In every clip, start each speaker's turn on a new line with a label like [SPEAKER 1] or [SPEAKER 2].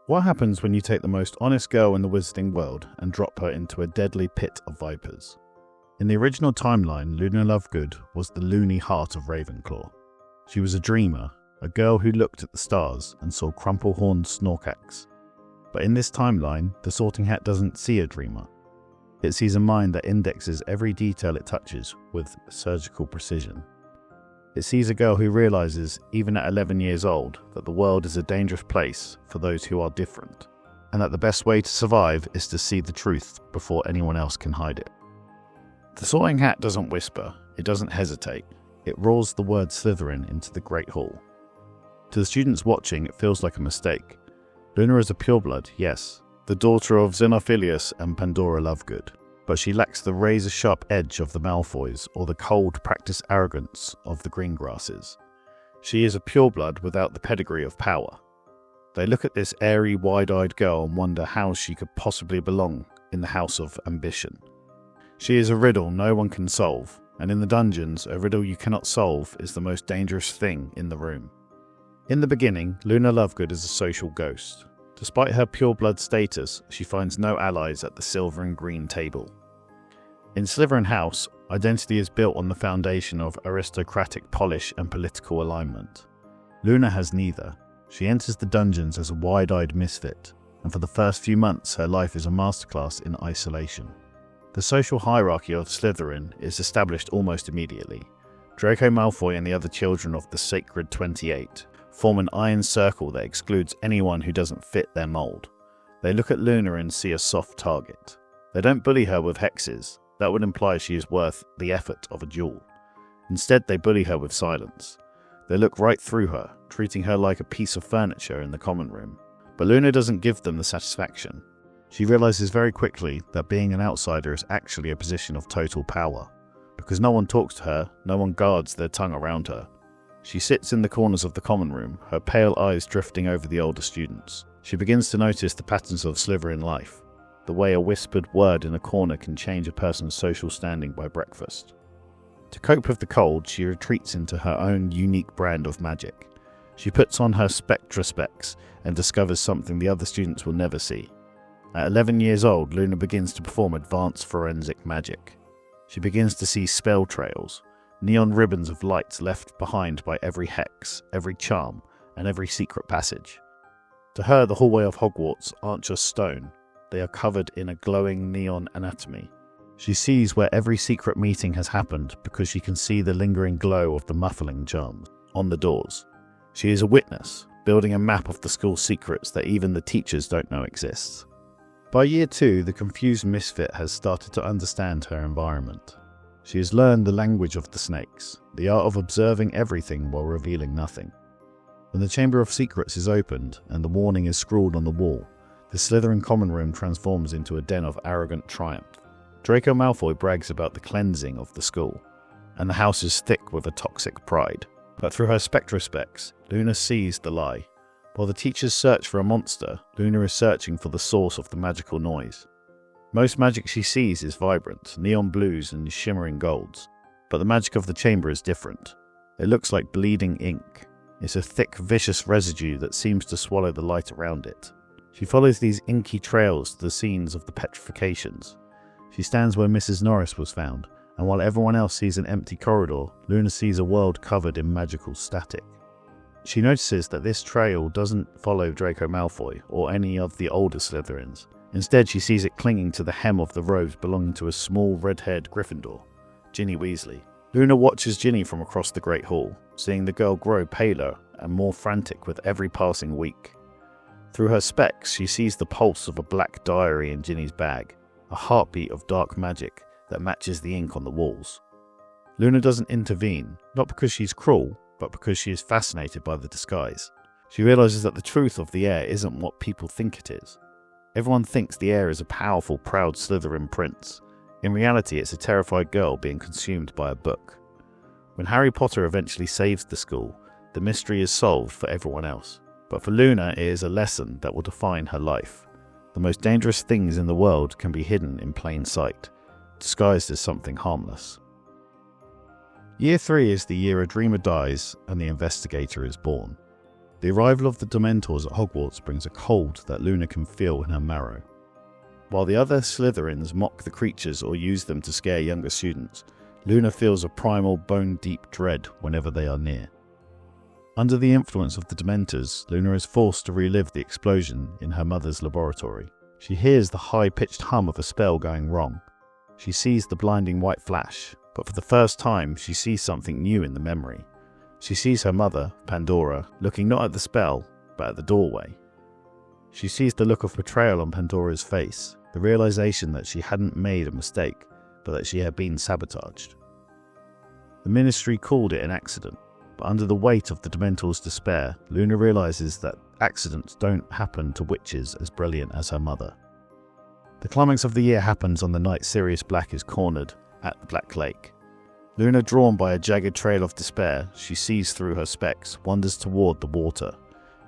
[SPEAKER 1] What happens when you take the most honest girl in the wizarding world and drop her into a deadly pit of vipers? In the original timeline, Luna Lovegood was the loony heart of Ravenclaw. She was a dreamer, a girl who looked at the stars and saw crumple-horned Snorkax. But in this timeline, the Sorting Hat doesn't see a dreamer. It sees a mind that indexes every detail it touches with surgical precision. It sees a girl who realizes, even at 11 years old, that the world is a dangerous place for those who are different, and that the best way to survive is to see the truth before anyone else can hide it. The Sorting Hat doesn't whisper, it doesn't hesitate, it roars the word Slytherin into the Great Hall. To the students watching, it feels like a mistake. Luna is a pureblood, yes, the daughter of Xenophilius and Pandora Lovegood, but she lacks the razor-sharp edge of the Malfoys or the cold, practiced arrogance of the Greengrasses. She is a pureblood without the pedigree of power. They look at this airy, wide-eyed girl and wonder how she could possibly belong in the House of Ambition. She is a riddle no one can solve, and in the dungeons, a riddle you cannot solve is the most dangerous thing in the room. In the beginning, Luna Lovegood is a social ghost. Despite her pureblood status, she finds no allies at the silver and green table. In Slytherin House, identity is built on the foundation of aristocratic polish and political alignment. Luna has neither. She enters the dungeons as a wide-eyed misfit, and for the first few months her life is a masterclass in isolation. The social hierarchy of Slytherin is established almost immediately. Draco Malfoy and the other children of the Sacred 28 form an iron circle that excludes anyone who doesn't fit their mould. They look at Luna and see a soft target. They don't bully her with hexes, that would imply she is worth the effort of a duel. Instead, they bully her with silence. They look right through her, treating her like a piece of furniture in the common room. But Luna doesn't give them the satisfaction. She realizes very quickly that being an outsider is actually a position of total power. Because no one talks to her, no one guards their tongue around her. She sits in the corners of the common room, her pale eyes drifting over the older students. She begins to notice the patterns of Slytherin life, the way a whispered word in a corner can change a person's social standing by breakfast. To cope with the cold, she retreats into her own unique brand of magic. She puts on her Spectrespecs and discovers something the other students will never see. At 11 years old, Luna begins to perform advanced forensic magic. She begins to see spell trails, neon ribbons of light left behind by every hex, every charm, and every secret passage. To her, the hallway of Hogwarts aren't just stone, they are covered in a glowing neon anatomy. She sees where every secret meeting has happened because she can see the lingering glow of the muffling charms on the doors. She is a witness, building a map of the school's secrets that even the teachers don't know exists. By year 2, the confused misfit has started to understand her environment. She has learned the language of the snakes, the art of observing everything while revealing nothing. When the Chamber of Secrets is opened and the warning is scrawled on the wall, the Slytherin common room transforms into a den of arrogant triumph. Draco Malfoy brags about the cleansing of the school, and the house is thick with a toxic pride. But through her Spectrespecs, Luna sees the lie. While the teachers search for a monster, Luna is searching for the source of the magical noise. Most magic she sees is vibrant, neon blues and shimmering golds, but the magic of the chamber is different. It looks like bleeding ink. It's a thick, vicious residue that seems to swallow the light around it. She follows these inky trails to the scenes of the petrifications. She stands where Mrs. Norris was found, and while everyone else sees an empty corridor, Luna sees a world covered in magical static. She notices that this trail doesn't follow Draco Malfoy or any of the older Slytherins. Instead, she sees it clinging to the hem of the robes belonging to a small red-haired Gryffindor, Ginny Weasley. Luna watches Ginny from across the Great Hall, seeing the girl grow paler and more frantic with every passing week. Through her specs, she sees the pulse of a black diary in Ginny's bag, a heartbeat of dark magic that matches the ink on the walls. Luna doesn't intervene, not because she's cruel, but because she is fascinated by the disguise. She realizes that the truth of the heir isn't what people think it is. Everyone thinks the heir is a powerful, proud Slytherin prince. In reality, it's a terrified girl being consumed by a book. When Harry Potter eventually saves the school, the mystery is solved for everyone else. But for Luna, it is a lesson that will define her life. The most dangerous things in the world can be hidden in plain sight, disguised as something harmless. Year 3 is the year a dreamer dies and the investigator is born. The arrival of the Dementors at Hogwarts brings a cold that Luna can feel in her marrow. While the other Slytherins mock the creatures or use them to scare younger students, Luna feels a primal, bone-deep dread whenever they are near. Under the influence of the Dementors, Luna is forced to relive the explosion in her mother's laboratory. She hears the high-pitched hum of a spell going wrong. She sees the blinding white flash, but for the first time she sees something new in the memory. She sees her mother, Pandora, looking not at the spell, but at the doorway. She sees the look of betrayal on Pandora's face, the realization that she hadn't made a mistake, but that she had been sabotaged. The Ministry called it an accident, but under the weight of the Dementors' despair, Luna realizes that accidents don't happen to witches as brilliant as her mother. The climax of the year happens on the night Sirius Black is cornered at the Black Lake. Luna, drawn by a jagged trail of despair she sees through her specs, wanders toward the water.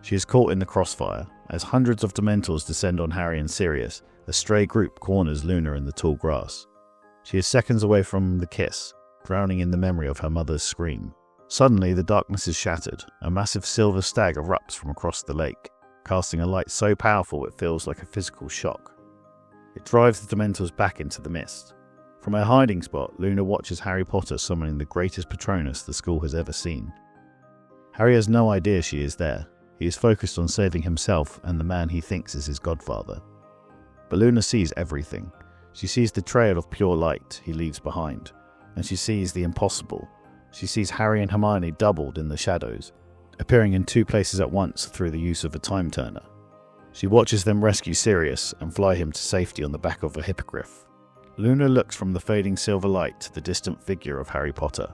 [SPEAKER 1] She is caught in the crossfire. As hundreds of Dementors descend on Harry and Sirius, a stray group corners Luna in the tall grass. She is seconds away from the kiss, drowning in the memory of her mother's scream. Suddenly, the darkness is shattered. A massive silver stag erupts from across the lake, casting a light so powerful it feels like a physical shock. It drives the Dementors back into the mist. From her hiding spot, Luna watches Harry Potter summoning the greatest patronus the school has ever seen. Harry has no idea she is there. He is focused on saving himself and the man he thinks is his godfather. But Luna sees everything. She sees the trail of pure light he leaves behind, and she sees the impossible. She sees Harry and Hermione doubled in the shadows, appearing in two places at once through the use of a time turner. She watches them rescue Sirius and fly him to safety on the back of a hippogriff. Luna looks from the fading silver light to the distant figure of Harry Potter.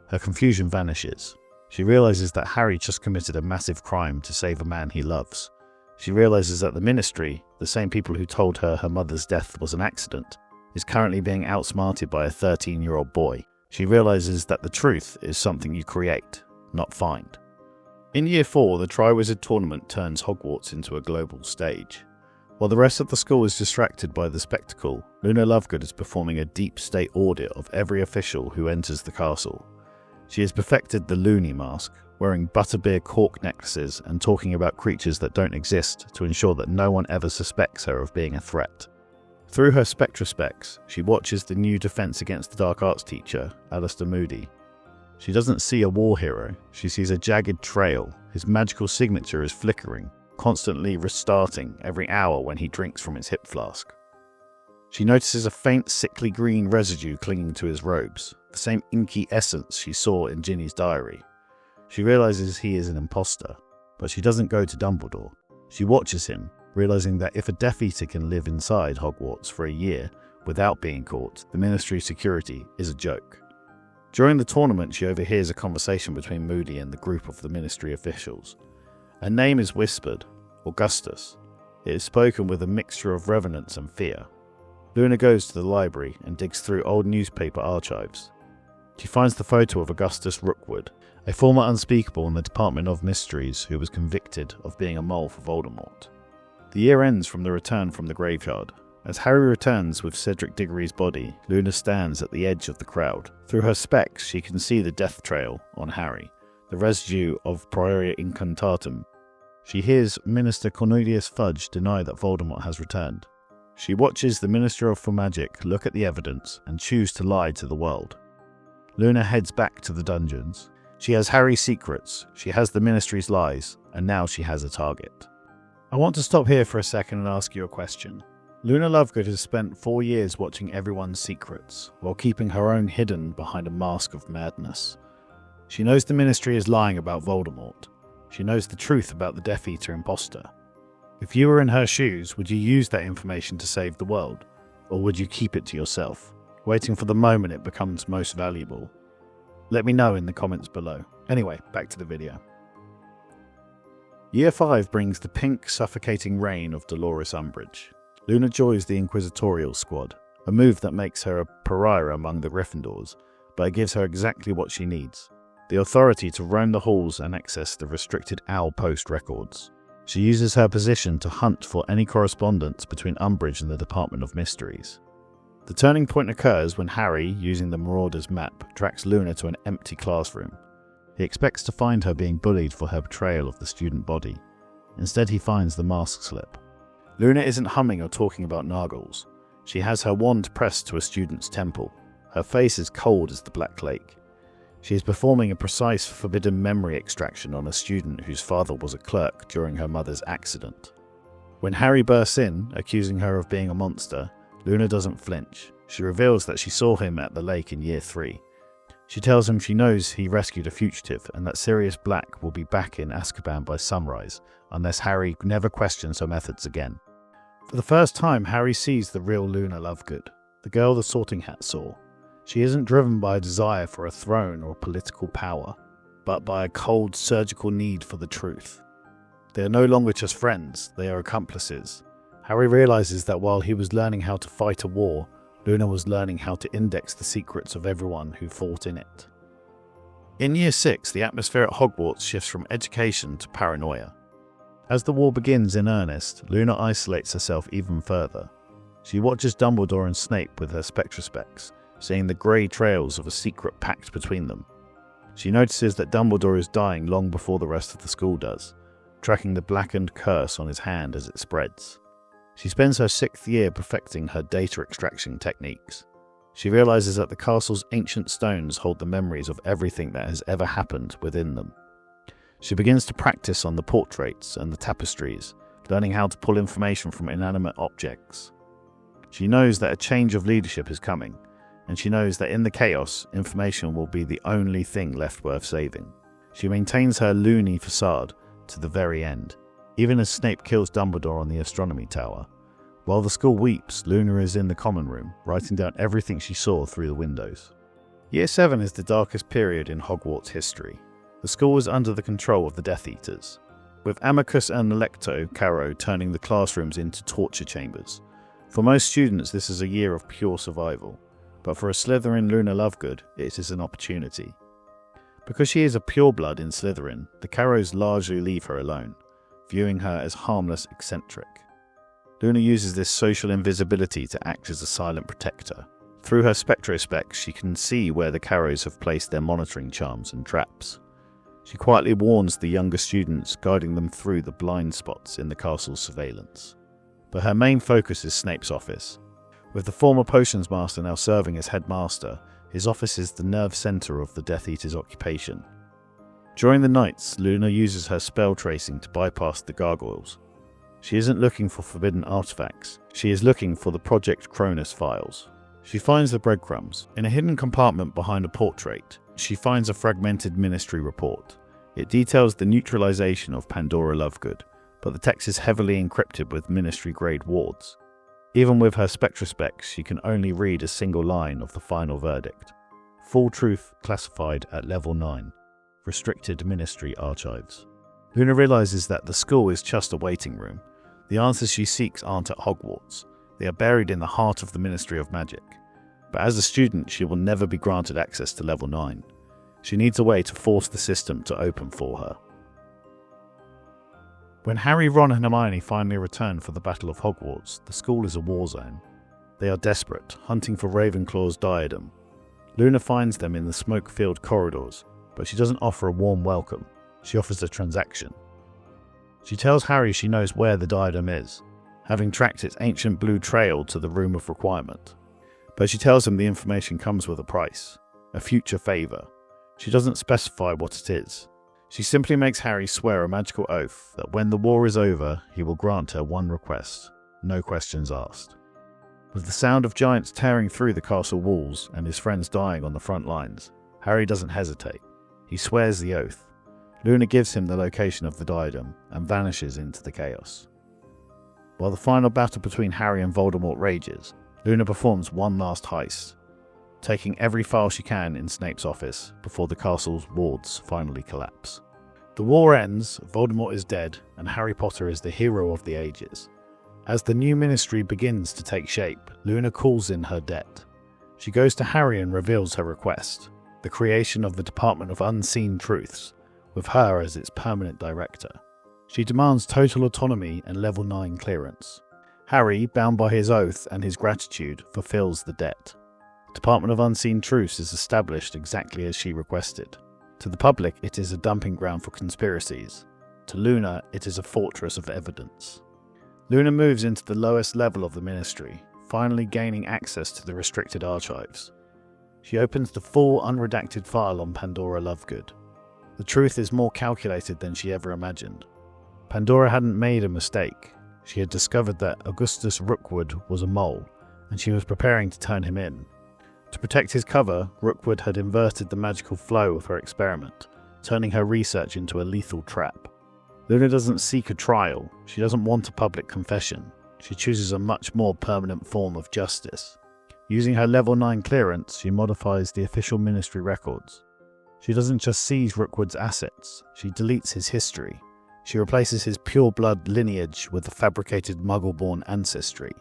[SPEAKER 1] Her confusion vanishes. She realizes that Harry just committed a massive crime to save a man he loves. She realizes that the Ministry, the same people who told her her mother's death was an accident, is currently being outsmarted by a 13-year-old boy. She realizes that the truth is something you create, not find. In Year 4, the Triwizard Tournament turns Hogwarts into a global stage. While the rest of the school is distracted by the spectacle, Luna Lovegood is performing a deep state audit of every official who enters the castle. She has perfected the Loony mask, wearing butterbeer cork necklaces and talking about creatures that don't exist to ensure that no one ever suspects her of being a threat. Through her Spectrespecs, she watches the new Defense Against the Dark Arts teacher, Alistair Moody. She doesn't see a war hero, she sees a jagged trail. His magical signature is flickering, constantly restarting every hour when he drinks from his hip flask. She notices a faint sickly green residue clinging to his robes, the same inky essence she saw in Ginny's diary. She realizes he is an imposter, but she doesn't go to Dumbledore. She watches him, realizing that if a Death Eater can live inside Hogwarts for a year without being caught, the Ministry's security is a joke. During the tournament, she overhears a conversation between Moody and the group of the Ministry officials. Her name is whispered, Augustus. It is spoken with a mixture of reverence and fear. Luna goes to the library and digs through old newspaper archives. She finds the photo of Augustus Rookwood, a former unspeakable in the Department of Mysteries who was convicted of being a mole for Voldemort. The year ends from the return from the graveyard. As Harry returns with Cedric Diggory's body, Luna stands at the edge of the crowd. Through her specs, she can see the death trail on Harry, the residue of Prioria Incantatum. She hears Minister Cornelius Fudge deny that Voldemort has returned. She watches the Minister for Magic look at the evidence and choose to lie to the world. Luna heads back to the dungeons. She has Harry's secrets, she has the Ministry's lies, and now she has a target. I want to stop here for a second and ask you a question. Luna Lovegood has spent 4 years watching everyone's secrets, while keeping her own hidden behind a mask of madness. She knows the Ministry is lying about Voldemort. She knows the truth about the Death Eater imposter. If you were in her shoes, would you use that information to save the world? Or would you keep it to yourself, waiting for the moment it becomes most valuable? Let me know in the comments below. Anyway, back to the video. Year 5 brings the pink, suffocating reign of Dolores Umbridge. Luna joins the inquisitorial squad, a move that makes her a pariah among the Gryffindors, but it gives her exactly what she needs: the authority to roam the halls and access the restricted Owl Post records. She uses her position to hunt for any correspondence between Umbridge and the Department of Mysteries. The turning point occurs when Harry, using the Marauder's map, tracks Luna to an empty classroom. He expects to find her being bullied for her betrayal of the student body. Instead, he finds the mask slip. Luna isn't humming or talking about Nargles. She has her wand pressed to a student's temple. Her face is cold as the Black Lake. She is performing a precise forbidden memory extraction on a student whose father was a clerk during her mother's accident. When Harry bursts in, accusing her of being a monster, Luna doesn't flinch. She reveals that she saw him at the lake in Year 3. She tells him she knows he rescued a fugitive and that Sirius Black will be back in Azkaban by sunrise, unless Harry never questions her methods again. For the first time, Harry sees the real Luna Lovegood, the girl the Sorting Hat saw. She isn't driven by a desire for a throne or political power, but by a cold, surgical need for the truth. They are no longer just friends, they are accomplices. Harry realizes that while he was learning how to fight a war, Luna was learning how to index the secrets of everyone who fought in it. In Year 6, the atmosphere at Hogwarts shifts from education to paranoia. As the war begins in earnest, Luna isolates herself even further. She watches Dumbledore and Snape with her Spectrespecs, seeing the grey trails of a secret pact between them. She notices that Dumbledore is dying long before the rest of the school does, tracking the blackened curse on his hand as it spreads. She spends her 6th year perfecting her data extraction techniques. She realizes that the castle's ancient stones hold the memories of everything that has ever happened within them. She begins to practice on the portraits and the tapestries, learning how to pull information from inanimate objects. She knows that a change of leadership is coming, and she knows that in the chaos, information will be the only thing left worth saving. She maintains her loony facade to the very end, even as Snape kills Dumbledore on the astronomy tower. While the school weeps, Luna is in the common room, writing down everything she saw through the windows. Year 7 is the darkest period in Hogwarts history. The school is under the control of the Death Eaters, with Amicus and Alecto Caro turning the classrooms into torture chambers. For most students, this is a year of pure survival, but for a Slytherin Luna Lovegood, it is an opportunity. Because she is a pureblood in Slytherin, the Caros largely leave her alone, viewing her as harmless eccentric. Luna uses this social invisibility to act as a silent protector. Through her Spectrespecs, she can see where the Caros have placed their monitoring charms and traps. She quietly warns the younger students, guiding them through the blind spots in the castle's surveillance. But her main focus is Snape's office. With the former potions master now serving as headmaster, his office is the nerve center of the Death Eater's occupation. During the nights, Luna uses her spell tracing to bypass the gargoyles. She isn't looking for forbidden artifacts, she is looking for the Project Cronus files. She finds the breadcrumbs. In a hidden compartment behind a portrait, she finds a fragmented ministry report. It details the neutralization of Pandora Lovegood, but the text is heavily encrypted with ministry-grade wards. Even with her Spectrespecs, she can only read a single line of the final verdict. Full truth classified at level 9. Restricted ministry archives. Luna realizes that the school is just a waiting room. The answers she seeks aren't at Hogwarts. They are buried in the heart of the Ministry of Magic. But as a student, she will never be granted access to level 9. She needs a way to force the system to open for her. When Harry, Ron and Hermione finally return for the Battle of Hogwarts, the school is a war zone. They are desperate, hunting for Ravenclaw's diadem. Luna finds them in the smoke-filled corridors, but she doesn't offer a warm welcome. She offers a transaction. She tells Harry she knows where the diadem is, having tracked its ancient blue trail to the Room of Requirement. But she tells him the information comes with a price, a future favour. She doesn't specify what it is. She simply makes Harry swear a magical oath that when the war is over, he will grant her one request, no questions asked. With the sound of giants tearing through the castle walls and his friends dying on the front lines, Harry doesn't hesitate. He swears the oath. Luna gives him the location of the diadem and vanishes into the chaos. While the final battle between Harry and Voldemort rages, Luna performs one last heist, taking every file she can in Snape's office before the castle's wards finally collapse. The war ends, Voldemort is dead, and Harry Potter is the hero of the ages. As the new ministry begins to take shape, Luna calls in her debt. She goes to Harry and reveals her request, the creation of the Department of Unseen Truths, with her as its permanent director. She demands total autonomy and level 9 clearance. Harry, bound by his oath and his gratitude, fulfills the debt. Department of Unseen Truths is established exactly as she requested. To the public, it is a dumping ground for conspiracies. To Luna, it is a fortress of evidence. Luna moves into the lowest level of the Ministry, finally gaining access to the restricted archives. She opens the full unredacted file on Pandora Lovegood. The truth is more calculated than she ever imagined. Pandora hadn't made a mistake. She had discovered that Augustus Rookwood was a mole, and she was preparing to turn him in. To protect his cover, Rookwood had inverted the magical flow of her experiment, turning her research into a lethal trap. Luna doesn't seek a trial. She doesn't want a public confession. She chooses a much more permanent form of justice. Using her level 9 clearance, she modifies the official Ministry records. She doesn't just seize Rookwood's assets, she deletes his history. She replaces his pure blood lineage with a fabricated Muggle-born ancestry.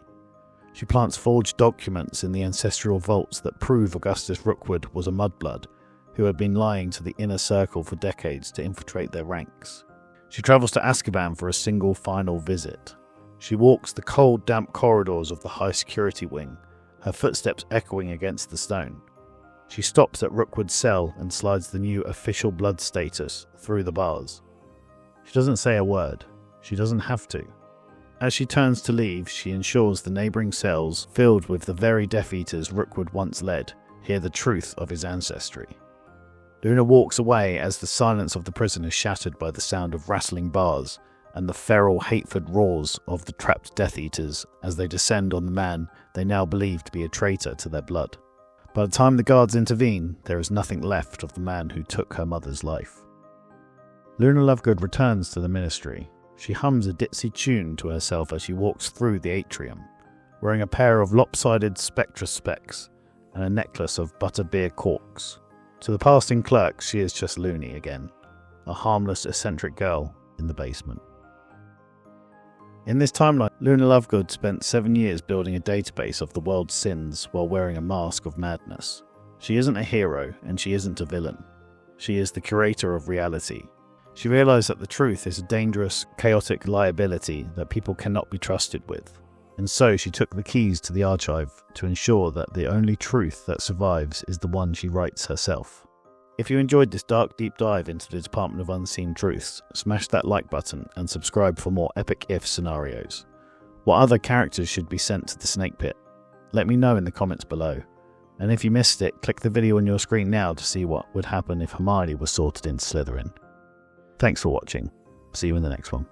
[SPEAKER 1] She plants forged documents in the ancestral vaults that prove Augustus Rookwood was a mudblood who had been lying to the inner circle for decades to infiltrate their ranks. She travels to Azkaban for a single final visit. She walks the cold, damp corridors of the high security wing, her footsteps echoing against the stone. She stops at Rookwood's cell and slides the new official blood status through the bars. She doesn't say a word. She doesn't have to. As she turns to leave, she ensures the neighbouring cells, filled with the very Death Eaters Rookwood once led, hear the truth of his ancestry. Luna walks away as the silence of the prison is shattered by the sound of rattling bars and the feral, hateful roars of the trapped Death Eaters as they descend on the man they now believe to be a traitor to their blood. By the time the guards intervene, there is nothing left of the man who took her mother's life. Luna Lovegood returns to the Ministry. She hums a ditzy tune to herself as she walks through the atrium, wearing a pair of lopsided Spectrespecs and a necklace of butterbeer corks. To the passing clerks, she is just Loony again, a harmless, eccentric girl in the basement. In this timeline, Luna Lovegood spent 7 years building a database of the world's sins while wearing a mask of madness. She isn't a hero, and she isn't a villain. She is the curator of reality. She realized that the truth is a dangerous, chaotic liability that people cannot be trusted with, and so she took the keys to the archive to ensure that the only truth that survives is the one she writes herself. If you enjoyed this dark deep dive into the Department of Unseen Truths, smash that like button and subscribe for more epic if scenarios. What other characters should be sent to the Snake Pit? Let me know in the comments below. And if you missed it, click the video on your screen now to see what would happen if Hermione was sorted into Slytherin. Thanks for watching. See you in the next one.